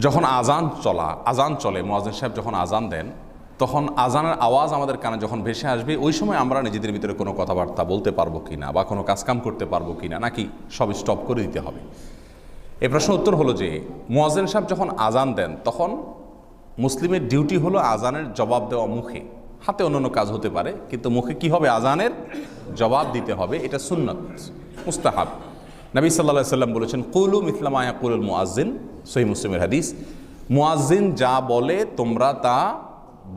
যখন আজান চলে, মুয়াজ্জিন সাহেব যখন আজান দেন, তখন আজানের আওয়াজ আমাদের কানে যখন ভেসে আসবে, ওই সময় আমরা নিজেদের ভিতরে কোনো কথাবার্তা বলতে পারবো কিনা বা কোনো কাজকাম করতে পারবো কিনা, নাকি সব স্টপ করে দিতে হবে। এই প্রশ্ন উত্তর হলো যে মুয়াজ্জিন সাহেব যখন আজান দেন তখন মুসলিমের ডিউটি হলো আজানের জবাব দেওয়া মুখে, হাতে অন্যান্য কাজ হতে পারে, কিন্তু মুখে কি হবে? আজানের জবাব দিতে হবে। এটা সুন্নাত, মুস্তাহাব। নবী সাল্লাল্লাহু আলাইহি ওয়াসাল্লাম বলেছেন, কুলু মিথলা মা ইয়াকুলুল মুয়াজ্জিন, সহিহ মুসলিমের হাদিস। মুয়াজ্জিন যা বলে তোমরা তা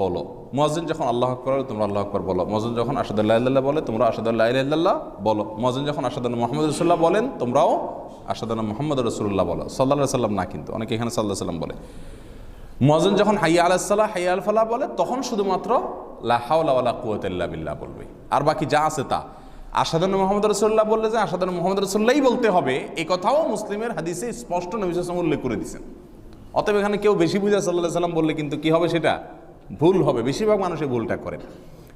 বলো। মুয়াজ্জিন যখন আল্লাহু আকবার বলে তোমরা আল্লাহু আকবার বলো। মুয়াজ্জিন যখন আশহাদু আল্লা ইলাহা ইল্লাল্লাহ বলে তোমরা আশহাদু আল্লা ইলাহা ইল্লাল্লাহ বলো। মুয়াজ্জিন যখন আশহাদু আন্না মুহাম্মাদুর রাসূলুল্লাহ বলেন তোমরাও আশহাদু আন্না মুহাম্মাদুর রাসূলুল্লাহ বলো। সাল্লাল্লাহু আলাইহি ওয়াসাল্লাম না, কিন্তু অনেকে এখানে সাল্লাল্লাহু আলাইহি ওয়াসাল্লাম বলে। মুয়াজ্জিন যখন হাইয়া আলাস সালাহ হাইয়া আল ফালাহ বলে তখন শুধুমাত্র লা হাওলা ওয়ালা কুওয়াতা ইল্লা বিল্লাহ বলবে। আর বাকি যা আছে তা আশহাদু আন্না মুহাম্মাদুর রাসূলুল্লাহ বললে যে আশহাদু আন্না মুহাম্মাদুর রাসূলুল্লাহই বলতে হবে, এই কথাও মুসলিমের হাদিসে স্পষ্ট নবী সাল্লাল্লাহু আলাইহি ওয়াসাল্লাম উল্লেখ করে দিয়েছেন। অতএব এখানে কেউ বেশি বুঝা সাল্লাল্লাহু আলাইহি ওয়াসাল্লাম বললে কিন্তু কি হবে? সেটা ভুল হবে। বেশিরভাগ মানুষ এই ভুলটা করেন।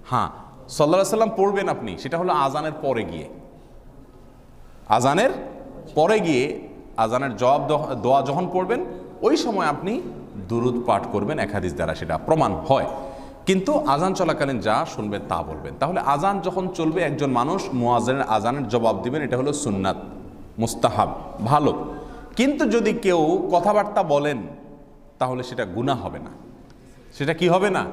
হ্যাঁ, সাল্লাল্লাহু আলাইহি ওয়াসাল্লাম পড়বেন আপনি, সেটা হলো আজানের পরে গিয়ে। আজানের পরে গিয়ে আজানের জবাব দোয়া যখন পড়বেন ওই সময় আপনি দুরুদ পাঠ করবেন, এক হাদিস দ্বারা সেটা প্রমাণ হয়। কিন্তু আজান চলাকালীন যা শুনবেন তা বলবেন। তাহলে আজান যখন চলবে একজন মানুষ মুয়াজ্জিনের আজানের জবাব দিবেন, এটা হলো সুন্নাত, মুস্তাহাব, ভালো। কিন্তু যদি কেউ কথাবার্তা বলেন তাহলে সেটা গুনাহ হবে না। সেটা কি হবে না?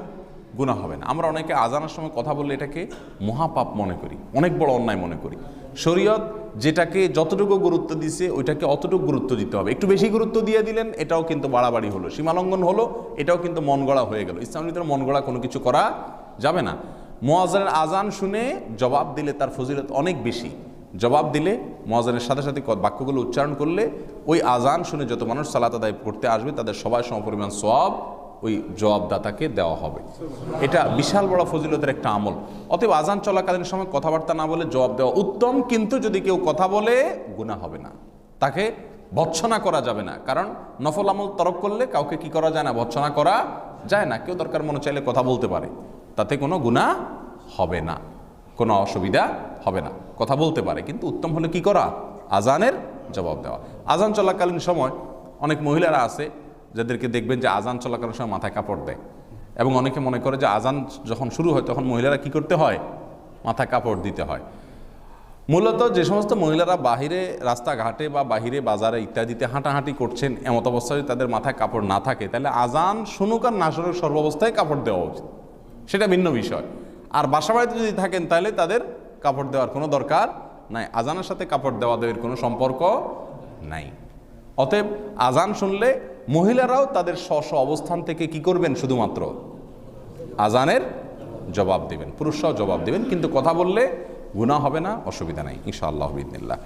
গুনাহ হবে না। আমরা অনেকে আজানের সময় কথা বললে এটাকে মহাপাপ মনে করি, অনেক বড় অন্যায় মনে করি। শরীয়ত যেটাকে যতটুকু গুরুত্ব দিছে ওইটাকে অতটুকু গুরুত্ব দিতে হবে। একটু বেশি গুরুত্ব দিয়ে দিলেন এটাও কিন্তু বাড়াবাড়ি হলো, সীমালঙ্ঘন হলো, এটাও কিন্তু মন গড়া হয়ে গেল। ইসলামের ভিতরে মন গড়া কোনো কিছু করা যাবে না। মুয়াজ্জিনের আজান শুনে জবাব দিলে তার ফজিলত অনেক বেশি। জবাব দিলে মুয়াজ্জিনের সাথে সাথে বাক্যগুলো উচ্চারণ করলে ওই আজান শুনে যত মানুষ সালাত আদায় করতে আসবে তাদের সবাই সমপরিমাণ সওয়াব ওই জবাবদাতাকে দেওয়া হবে। এটা বিশাল বড় ফজিলতের একটা আমল। অতএব আজান চলাকালীন সময় কথাবার্তা না বলে জবাব দেওয়া উত্তম। কিন্তু যদি কেউ কথা বলে গুনাহ হবে না, তাকে ভৎসনা করা যাবে না। কারণ নফল আমল তরক করলে কাউকে কি করা যায় না? ভৎসনা করা যায় না। কেউ দরকার মনে চাইলে কথা বলতে পারে, তাতে কোনো গুনাহ হবে না, কোনো অসুবিধা হবে না, কথা বলতে পারে। কিন্তু উত্তম হলে কি করা? আজানের জবাব দেওয়া। আজান চলাকালীন সময় অনেক মহিলারা আছে যাদেরকে দেখবেন যে আজান চলাকালীন সময় মাথায় কাপড় দেয়, এবং অনেকে মনে করে যে আজান যখন শুরু হয় তখন মহিলারা কি করতে হয়? মাথায় কাপড় দিতে হয়। মূলত যে সমস্ত মহিলারা বাহিরে রাস্তাঘাটে বা বাহিরে বাজারে ইত্যাদিতে হাঁটাহাঁটি করছেন, এমত অবস্থায় তাদের মাথায় কাপড় না থাকে, তাহলে আজান শুনুক আর না শুনুক সর্বাবস্থায় কাপড় দেওয়া উচিত, সেটা ভিন্ন বিষয়। আর বাসা বাড়িতে যদি থাকেন তাহলে তাদের কাপড় দেওয়ার কোনো দরকার নাই। আজানের সাথে কাপড় দেওয়া দেওয়ার কোনো সম্পর্ক নাই। অতএব আজান শুনলে মহিলারাও তাদের স্ব স্ব অবস্থান থেকে কি করবেন? শুধুমাত্র আজানের জবাব দেবেন, পুরুষরাও জবাব দেবেন। কিন্তু কথা বললে গুনাহ হবে না, অসুবিধা নাই ইনশাআল্লাহ বিইذনিল্লাহ।